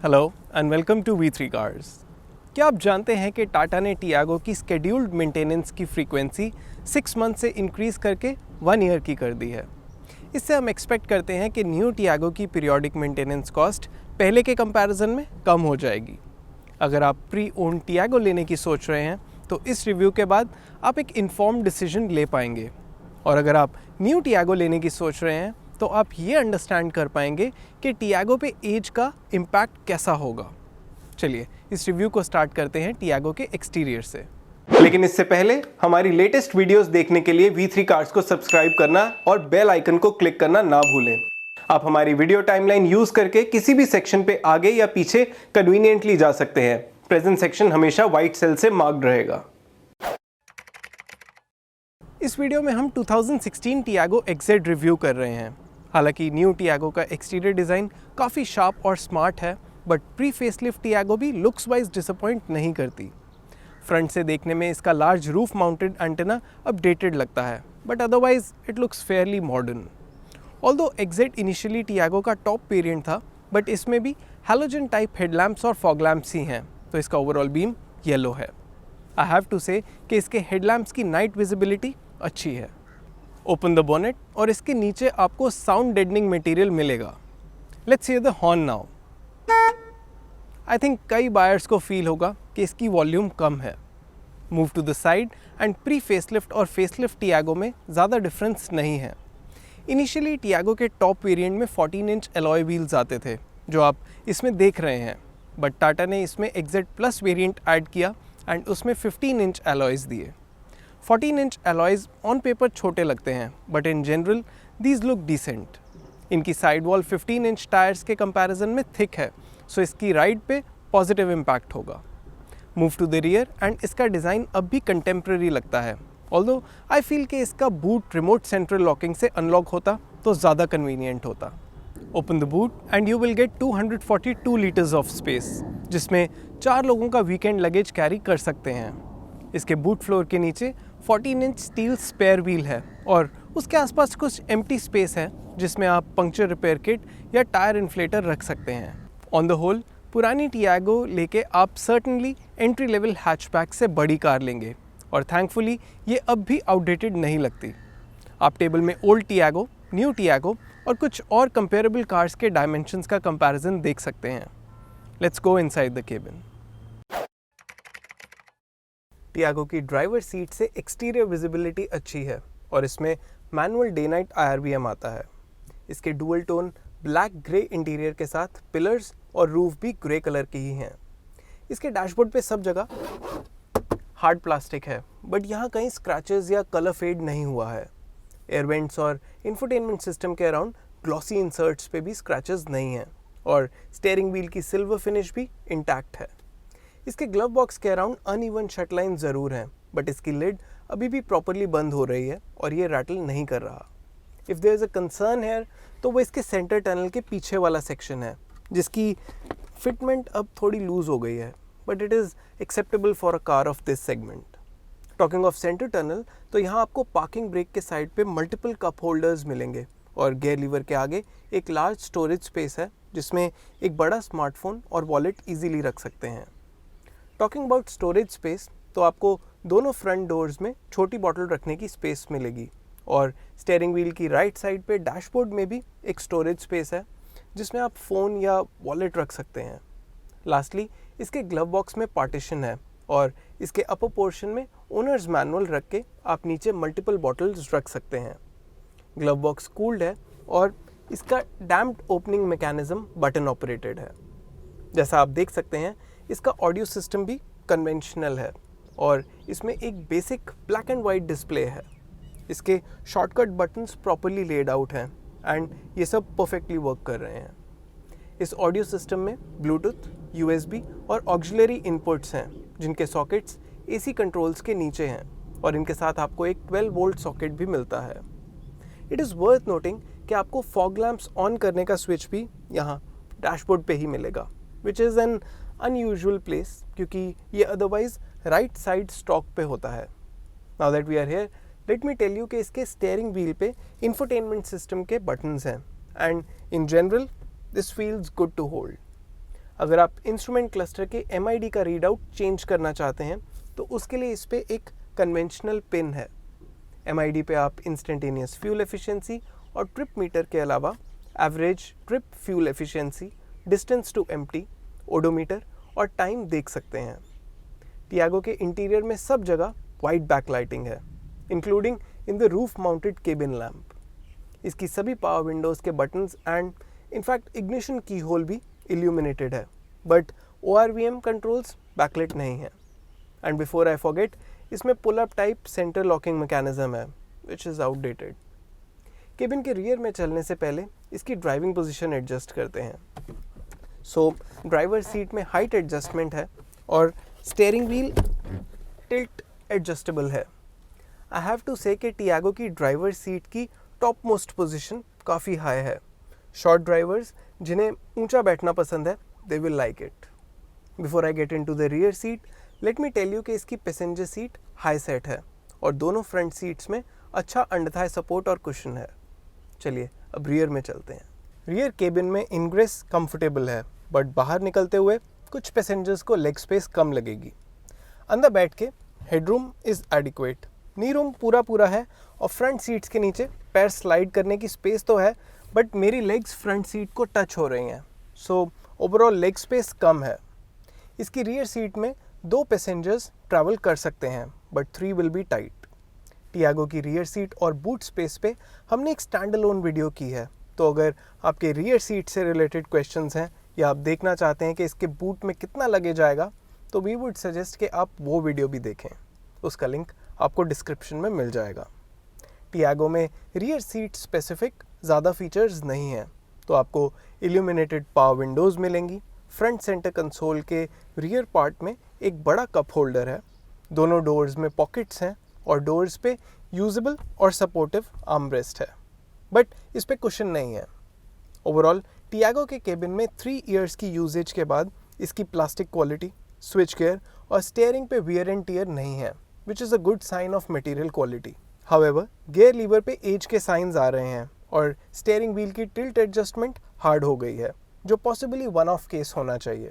Hello and welcome to V3 cars. क्या आप जानते हैं कि टाटा ने टियागो की स्केड्यूल्ड मेंटेनेंस की फ्रीक्वेंसी 6 मंथ से इंक्रीज़ करके 1 ईयर की कर दी है। इससे हम एक्सपेक्ट करते हैं कि न्यू टियागो की पीरियोडिक मेंटेनेंस कॉस्ट पहले के कंपैरिजन में कम हो जाएगी। अगर आप प्री ओन टियागो लेने की सोच रहे हैं तो इस रिव्यू के बाद आप एक इन्फॉर्म्ड डिसीजन ले पाएंगे, और अगर आप न्यू टियागो लेने की सोच रहे हैं तो आप ये अंडरस्टैंड कर पाएंगे कि टियागो पे एज का इम्पैक्ट कैसा होगा। चलिए इस रिव्यू को स्टार्ट करते हैं टियागो के एक्सटीरियर से। लेकिन इससे पहले हमारी लेटेस्ट वीडियोस देखने के लिए V3 कार्स को सब्सक्राइब करना और बेल आइकन को क्लिक करना ना भूलें। आप हमारी वीडियो टाइमलाइन यूज करके किसी भी सेक्शन पे आगे या पीछे कन्वीनियंटली जा सकते हैं। प्रेजेंट सेक्शन हमेशा व्हाइट सेल से मार्क्ड रहेगा। इस वीडियो में हम 2016 टियागो XZ रिव्यू कर रहे हैं। हालांकि न्यू टियागो का एक्सटीरियर डिज़ाइन काफ़ी शार्प और स्मार्ट है, बट प्री फेसलिफ्ट टियागो भी लुक्स वाइज डिसअपॉइंट नहीं करती। फ्रंट से देखने में इसका large roof mounted antenna updated लगता है, but otherwise it looks Fairlie modern. Although XZ initially Tiago का टॉप वेरिएंट था, बट इसमें भी हैलोजन टाइप हेडलैम्प्स और फॉग लैम्प्स ही हैं, तो इसका ओवरऑल बीम येलो है। आई हैव टू से कि इसके हेडलैम्प्स की नाइट विजिबिलिटी अच्छी है। ओपन द बोनेट और इसके नीचे आपको साउंड डेडनिंग मटेरियल मिलेगा। Let's hear the horn now. I think कई बायर्स को फील होगा कि इसकी वॉल्यूम कम है। Move to the side and pre facelift और फेसलिफ्ट टियागो में ज़्यादा डिफरेंस नहीं है। इनिशियली टियागो के टॉप वेरिएंट में 14 इंच एलॉय व्हील्स आते थे, जो आप इसमें देख रहे हैं, बट टाटा ने इसमें XZ प्लस वेरिएंट ऐड किया एंड उसमें 15 इंच एलॉयज़ दिए। 14 इंच एलॉयज़ ऑन पेपर छोटे लगते हैं, but in general these look decent. इनकी साइड वॉल 15 इंच टायर्स के कंपैरिजन में थिक है, सो इसकी राइड पे पॉजिटिव इम्पैक्ट होगा। Move to the rear end इसका डिज़ाइन अब भी कंटेम्प्रेरी लगता है, ऑल्दो आई फील कि इसका बूट रिमोट सेंट्रल लॉकिंग से अनलॉक होता तो ज़्यादा कन्वीनियंट होता। Open the boot and you will get 242 litres of space, जिसमें 4 लोगों का वीकेंड लगेज कैरी कर सकते हैं। इसके बूट फ्लोर के नीचे 14 इंच स्टील स्पेयर व्हील है और उसके आसपास कुछ एम्प्टी स्पेस है, जिसमें आप पंक्चर रिपेयर किट या टायर इन्फ्लेटर रख सकते हैं। ऑन द होल पुरानी टियागो लेके आप सर्टनली एंट्री लेवल हैचबैक से बड़ी कार लेंगे, और थैंकफुली ये अब भी आउटडेटेड नहीं लगती। आप टेबल में ओल्ड टियागो, न्यू टियागो और कुछ और कंपेरेबल कार्स के डायमेंशंस का कंपैरिजन देख सकते हैं। Let's go inside the cabin. Tiago की ड्राइवर सीट से एक्सटीरियर विजिबिलिटी अच्छी है और इसमें मैनुअल डे नाइट IRVM आता है। इसके dual tone black grey interior के साथ पिलर्स और रूफ भी ग्रे कलर के ही हैं। इसके डैशबोर्ड पे सब जगह हार्ड प्लास्टिक है, बट यहाँ कहीं स्क्रैचेस या कलर फेड नहीं हुआ है। एयर वेंट्स और इंफोटेनमेंट सिस्टम के अराउंड ग्लॉसी इंसर्ट्स पे भी स्क्रैचेस नहीं हैं, और स्टीयरिंग व्हील की सिल्वर फिनिश भी इंटैक्ट है। इसके ग्लव बॉक्स के अराउंड अनइवन शट लाइन ज़रूर हैं, बट इसकी लिड अभी भी प्रॉपरली बंद हो रही है और ये रैटल नहीं कर रहा। If there is a concern here तो वो इसके सेंटर टनल के पीछे वाला सेक्शन है, जिसकी फिटमेंट अब थोड़ी लूज हो गई है, but it is acceptable for a car of this segment. Talking of centre tunnel, तो यहाँ आपको पार्किंग ब्रेक के साइड पे मल्टीपल कप होल्डर्स मिलेंगे, और गेयर लीवर के आगे एक लार्ज स्टोरेज स्पेस है, जिसमें एक बड़ा स्मार्टफोन और वॉलेट ईजिली रख सकते हैं। टॉकिंग अबाउट स्टोरेज स्पेस, तो आपको दोनों फ्रंट डोर्स में छोटी बॉटल रखने की स्पेस मिलेगी, और स्टीयरिंग व्हील की राइट साइड पे डैशबोर्ड में भी एक स्टोरेज स्पेस है, जिसमें आप फ़ोन या वॉलेट रख सकते हैं। लास्टली इसके ग्लव बॉक्स में पार्टीशन है, और इसके अपर पोर्शन में ओनर्स मैनुअल रख के आप नीचे मल्टीपल बॉटल्स रख सकते हैं। ग्लव बॉक्स कूल्ड है और इसका damped opening mechanism button operated है। जैसा आप देख सकते हैं, इसका ऑडियो सिस्टम भी कन्वेंशनल है और इसमें एक basic black and white display है। इसके shortcut buttons properly laid out हैं एंड ये सब परफेक्टली वर्क कर रहे हैं। इस ऑडियो सिस्टम में ब्लूटूथ, USB और ऑक्सिलरी इनपुट्स हैं, जिनके सॉकेट्स AC कंट्रोल्स के नीचे हैं, और इनके साथ आपको एक 12 वोल्ट सॉकेट भी मिलता है। इट इज़ वर्थ नोटिंग कि आपको फॉग लैम्प्स ऑन करने का स्विच भी यहाँ डैशबोर्ड पे ही मिलेगा, which is an unusual place, क्योंकि ये अदरवाइज राइट साइड स्टॉक पे होता है। Now that we are here, let me tell you कि इसके स्टीयरिंग व्हील पे इंफोटेनमेंट सिस्टम के बटन्स हैं, and in general this feels good to hold. अगर आप इंस्ट्रूमेंट क्लस्टर के MID का रीडआउट चेंज करना चाहते हैं तो उसके लिए इस पे एक कन्वेंशनल पिन है। MID पे आप इंस्टेंटेनियस फ्यूल एफिशिएंसी और ट्रिप मीटर के अलावा average trip fuel efficiency, distance to empty, odometer और टाइम देख सकते हैं। टियागो के इंटीरियर में सब जगह वाइट बैकलाइटिंग है, including in the roof mounted cabin lamp. इसकी सभी पावर विंडोज़ के बटन्स एंड इनफैक्ट इग्निशन की होल भी इल्यूमिनेटेड है, बट ORVM कंट्रोल्स बैकलाइट नहीं है। एंड बिफोर आई फॉरगेट, इसमें pull up type centre locking mechanism है, विच इज़ आउटडेटेड। केबिन के रियर में चलने से पहले इसकी ड्राइविंग पोजीशन एडजस्ट करते हैं। सो ड्राइवर सीट में हाइट एडजस्टमेंट है और स्टीयरिंग व्हील टिल्ट एडजस्टेबल है। आई हैव टू से कि टियागो की ड्राइवर सीट की टॉप मोस्ट पोजीशन काफ़ी हाई है। शॉर्ट ड्राइवर्स जिन्हें ऊंचा बैठना पसंद है, they will like it. Before I get into the rear seat, let me tell you कि इसकी पैसेंजर सीट हाई सेट है और दोनों फ्रंट सीट्स में अच्छा अंडर थाई सपोर्ट और कुशन है। चलिए अब रियर में चलते हैं। रियर केबिन में इनग्रेस कंफर्टेबल है, बट बाहर निकलते हुए कुछ पैसेंजर्स को लेग स्पेस कम लगेगी। अंदर बैठ के headroom is adequate, knee room पूरा है और फ्रंट सीट्स के नीचे पैर स्लाइड करने की स्पेस तो है, बट मेरी लेग्स फ्रंट सीट को टच हो रही हैं, सो ओवरऑल लेग स्पेस कम है। इसकी रियर सीट में 2 पैसेंजर्स ट्रैवल कर सकते हैं, but 3 will be tight. Tiago की रियर सीट और बूट स्पेस पे हमने एक स्टैंड अलोन वीडियो की है, तो अगर आपके रियर सीट से रिलेटेड क्वेश्चंस हैं या आप देखना चाहते हैं कि इसके बूट में कितना लगे जाएगा, तो वी वुड सजेस्ट कि आप वो वीडियो भी देखें। उसका लिंक आपको डिस्क्रिप्शन में मिल जाएगा। टियागो में रियर सीट स्पेसिफिक ज़्यादा फीचर्स नहीं हैं, तो आपको इल्यूमिनेटेड पावर विंडोज़ मिलेंगी। फ्रंट सेंटर कंसोल के रियर पार्ट में एक बड़ा कप होल्डर है, दोनों डोर्स में पॉकेट्स हैं और डोर्स पे यूजेबल और सपोर्टिव आर्मरेस्ट है, बट इस पे कुशन नहीं है। ओवरऑल टियागो के केबिन में 3 इयर्स की यूजेज के बाद इसकी प्लास्टिक क्वालिटी, स्विच गियर और स्टीयरिंग पे वियर एंड टियर नहीं है, which is a good sign of material quality. However gear lever पे एज के साइंस आ रहे हैं और स्टीयरिंग व्हील की टिल्ट एडजस्टमेंट हार्ड हो गई है, जो पॉसिबली वन ऑफ केस होना चाहिए।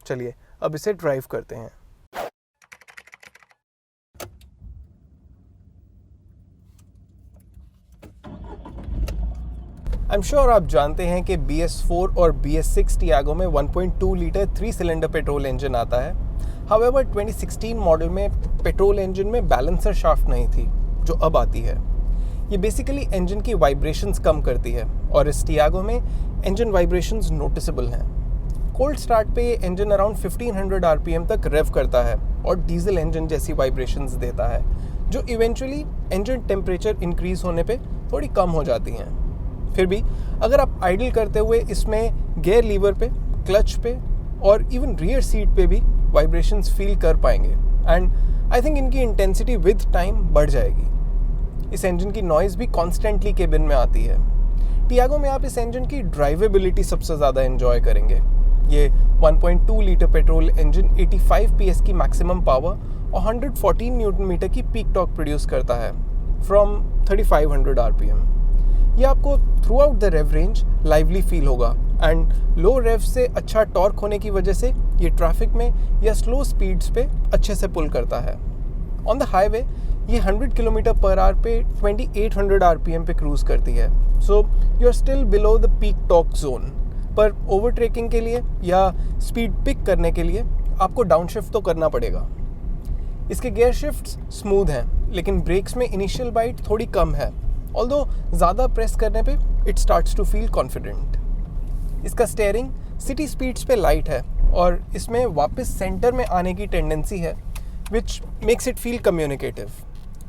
चलिए अब इसे ड्राइव करते हैं। आई एम श्योर आप जानते हैं कि BS4 और BS6 टियागो में 1.2 लीटर 3 सिलेंडर पेट्रोल इंजन आता है। हाउएवर 2016 मॉडल में पेट्रोल इंजन में बैलेंसर शाफ्ट नहीं थी, जो अब आती है। ये बेसिकली इंजन की वाइब्रेशंस कम करती है और इस टियागो में इंजन वाइब्रेशंस नोटिसेबल हैं। कोल्ड स्टार्ट पे ये इंजन अराउंड 1500 RPM तक रेव करता है और डीजल इंजन जैसी वाइब्रेशंस देता है, जो इवेंचुअली इंजन टेम्परेचर इंक्रीज होने पे थोड़ी कम हो जाती हैं। फिर भी अगर आप आइडल करते हुए इसमें गियर लीवर पे, क्लच पे और इवन रियर सीट पे भी वाइब्रेशंस फील कर पाएंगे, एंड आई थिंक इनकी इंटेंसिटी विद टाइम बढ़ जाएगी। इस इंजन की नॉइज़ भी कॉन्स्टेंटली केबिन में आती है। टियागो में आप इस इंजन की ड्राइवेबिलिटी सबसे ज़्यादा एंजॉय करेंगे। ये 1.2 लीटर पेट्रोल इंजन 85 PS की मैक्सिमम पावर और 114 न्यूटन मीटर की पीक टॉर्क प्रोड्यूस करता है फ्रॉम 3500 RPM। ये आपको throughout the rev range lively feel होगा, एंड लो रेव से अच्छा टॉर्क होने की वजह से ये ट्रैफिक में या स्लो स्पीड्स पे अच्छे से पुल करता है। ऑन द हाईवे ये 100 किलोमीटर पर आवर पे 2800 RPM पे क्रूज करती है, so you are still below the peak torque zone. पर ओवरटेकिंग के लिए या स्पीड पिक करने के लिए आपको डाउनशिफ्ट तो करना पड़ेगा। इसके गियर शिफ्ट्स स्मूथ हैं, लेकिन ब्रेक्स में इनिशियल बाइट थोड़ी कम है, ऑल्दो ज़्यादा प्रेस करने पे it starts to feel confident. इसका स्टीयरिंग सिटी स्पीड्स पे लाइट है और इसमें वापस सेंटर में आने की टेंडेंसी है, which makes it feel communicative.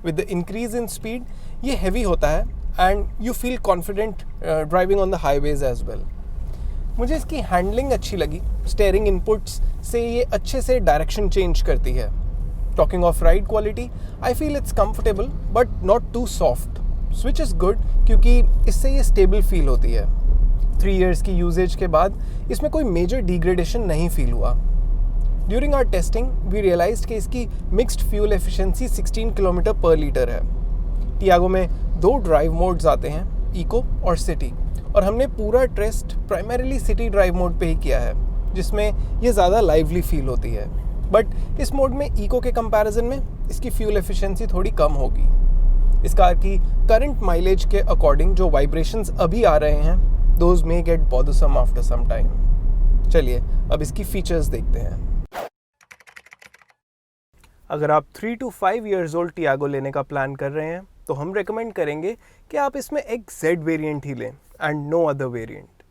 With the increase in speed ये हैवी होता है and you feel confident driving on the highways as well. मुझे इसकी हैंडलिंग अच्छी लगी। स्टीयरिंग इनपुट्स से ये अच्छे से डायरेक्शन चेंज करती है। Talking of ride quality, I feel it's comfortable but not too soft. Switch is good क्योंकि इससे ये स्टेबल फील होती है। 3 इयर्स की यूजेज के बाद इसमें कोई मेजर डिग्रेडेशन नहीं फील हुआ। During our testing we realised कि इसकी mixed fuel efficiency 16 kilometre per litre है। टियागो में 2 ड्राइव मोड्स आते हैं, इको और सिटी, और हमने पूरा test primarily city drive mode पे ही किया है। जिसमें ये ज़्यादा लाइवली फील होती है, बट इस मोड में इको के कंपैरिजन में इसकी फ्यूल एफिशिएंसी थोड़ी कम होगी। इस कार की करंट माइलेज के अकॉर्डिंग जो वाइब्रेशंस अभी आ रहे हैं, those may get bothersome after some time. चलिए अब इसकी फीचर्स देखते हैं। अगर आप 3 to 5 years old टियागो लेने का प्लान कर रहे हैं तो हम रेकमेंड करेंगे कि आप इसमें एक Z वेरिएंट ही लें and no other variant.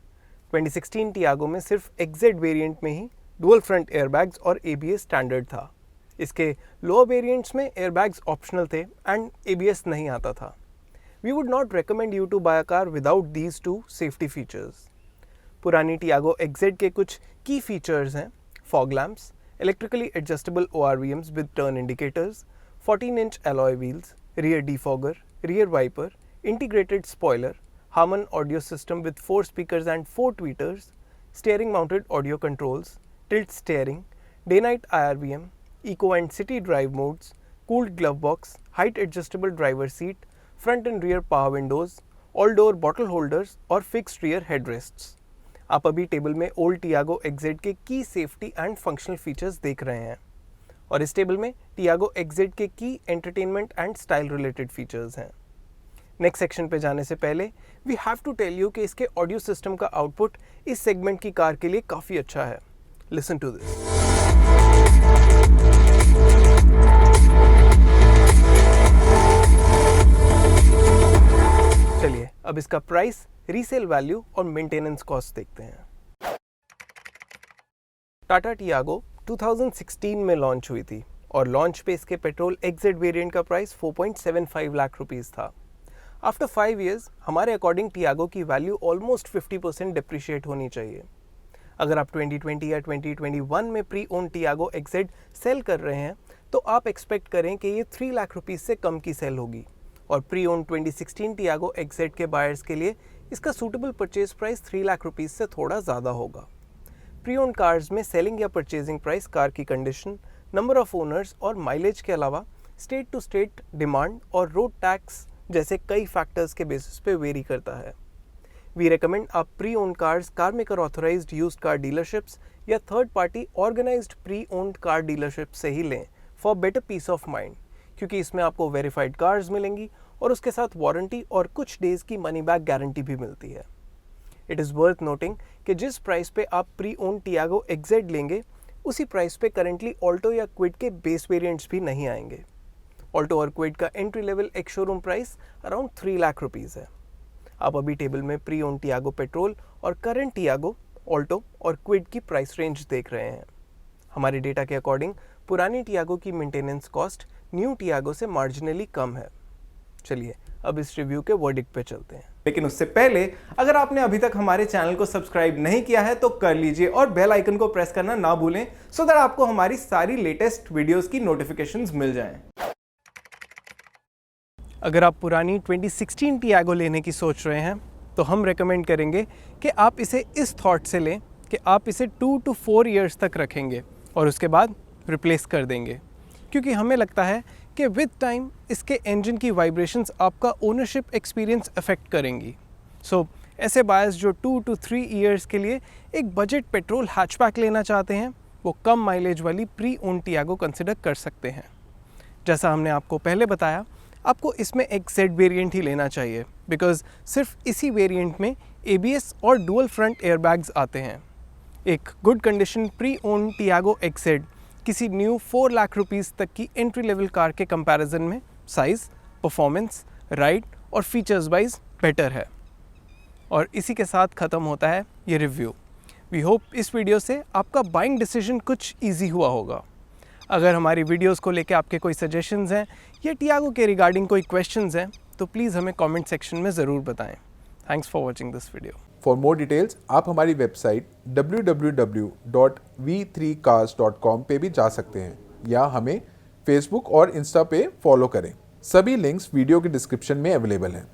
2016 Tiago में सिर्फ XZ वेरिएंट में ही डुअल फ्रंट एयरबैग्स और ABS स्टैंडर्ड था। इसके लोअर वेरिएंट्स में एयरबैग्स ऑप्शनल थे एंड ABS नहीं आता था। We would not recommend you to buy a car without these two safety features. पुरानी टियागो XZ के कुछ की फीचर्स हैं fog lamps, electrically adjustable ORVMs with turn indicators, 14-inch alloy wheels, rear defogger, rear wiper, integrated spoiler, Harman audio system with 4 speakers and 4 tweeters, steering mounted audio controls, tilt steering, day-night IRVM, eco and city drive modes, cooled glove box, height adjustable driver seat, front and rear power windows, all door bottle holders और fixed rear headrests। आप अभी table में old Tiago XZ के की safety and functional features देख रहे हैं और इस टेबल में टियागो XZ के की entertainment and style related features हैं। नेक्स्ट सेक्शन पे जाने से पहले we have to tell you कि इसके ऑडियो सिस्टम का आउटपुट इस सेगमेंट की कार के लिए काफ़ी अच्छा है। Listen to this. चलिए अब इसका प्राइस, रीसेल वैल्यू और मेंटेनेंस कॉस्ट देखते हैं। टाटा टियागो 2016 में लॉन्च हुई थी और लॉन्च पे इसके पेट्रोल XZ वेरिएंट का प्राइस 4.75 लाख रुपीस था। आफ्टर 5 years हमारे अकॉर्डिंग टियागो की वैल्यू ऑलमोस्ट 50% डिप्रिशिएट होनी चाहिए। अगर आप 2020 या 2021 में pre own Tiago XZ sell कर रहे हैं तो आप एक्सपेक्ट करें कि ये 3 लाख रुपीस से कम की सेल होगी और प्री ओन 2016 टियागो XZ के बायर्स के लिए इसका suitable purchase price 3 lakh rupees से थोड़ा ज़्यादा होगा। प्री ओन कार्स में सेलिंग या परचेजिंग प्राइस कार की कंडीशन, नंबर ऑफ ओनर्स और माइलेज के अलावा स्टेट टू स्टेट डिमांड और रोड टैक्स जैसे कई फैक्टर्स के बेसिस पे वेरी करता है। वी रेकमेंड आप pre own cars car maker authorised used car dealerships या third party organised pre owned car dealership से ही लें for better peace of mind, क्योंकि इसमें आपको वेरीफाइड कार्स मिलेंगी और उसके साथ वारंटी और कुछ डेज की मनी बैक गारंटी भी मिलती है। इट इज़ वर्थ नोटिंग कि जिस प्राइस पे आप प्री ओन टियागो XZ लेंगे उसी प्राइस पे करेंटली ऑल्टो या क्विड के बेस वेरिएंट्स भी नहीं आएंगे। ऑल्टो और क्विड का एंट्री लेवल एक showroom price around 3 lakh rupees है। आप अभी टेबल में प्री ओन टियागो पेट्रोल और करंट टियागो, ऑल्टो और क्विड की प्राइस रेंज देख रहे हैं। हमारे डेटा के अकॉर्डिंग पुरानी टियागो की मेंटेनेंस कॉस्ट न्यू टियागो से मार्जिनली कम है। चलिए अब इस रिव्यू के वर्डिक्ट पे चलते हैं, लेकिन उससे पहले अगर आपने अभी तक हमारे चैनल को सब्सक्राइब नहीं किया है तो कर लीजिए और बेल आइकन को प्रेस करना ना भूलें सो दैट आपको हमारी सारी लेटेस्ट वीडियोस की नोटिफिकेशंस मिल जाएं। अगर आप पुरानी 2016 टियागो लेने की सोच रहे हैं तो हम रेकमेंड करेंगे कि आप इसे इस थॉट से लें कि आप इसे 2 to 4 years तक रखेंगे और उसके बाद रिप्लेस कर देंगे, क्योंकि हमें लगता है कि विद टाइम इसके इंजन की वाइब्रेशंस आपका ओनरशिप एक्सपीरियंस अफेक्ट करेंगी। सो ऐसे बायर्स जो 2 to 3 years के लिए एक बजट पेट्रोल हैचबैक लेना चाहते हैं वो कम माइलेज वाली प्री ओन टियागो कंसिडर कर सकते हैं। जैसा हमने आपको पहले बताया, आपको इसमें एक Z वेरिएंट ही लेना चाहिए बिकॉज सिर्फ इसी वेरिएंट में ABS और डुअल फ्रंट एयरबैग्स आते हैं। एक good condition pre own Tiago XZ किसी न्यू 4 लाख रुपीस तक की एंट्री लेवल कार के कंपैरिजन में साइज़, परफॉर्मेंस, राइड और फीचर्स वाइज बेटर है। और इसी के साथ ख़त्म होता है ये रिव्यू। वी होप इस वीडियो से आपका बाइंग डिसीजन कुछ ईजी हुआ होगा। अगर हमारी वीडियोस को लेकर आपके कोई सजेशंस हैं या टियागो के रिगार्डिंग कोई क्वेश्चंस हैं तो प्लीज़ हमें कमेंट सेक्शन में ज़रूर बताएं। Thanks for watching this video. For more details आप हमारी वेबसाइट www.v3cars.com पे भी जा सकते हैं या हमें फेसबुक और इंस्टा पे फॉलो करें। सभी लिंक्स वीडियो के डिस्क्रिप्शन में अवेलेबल हैं।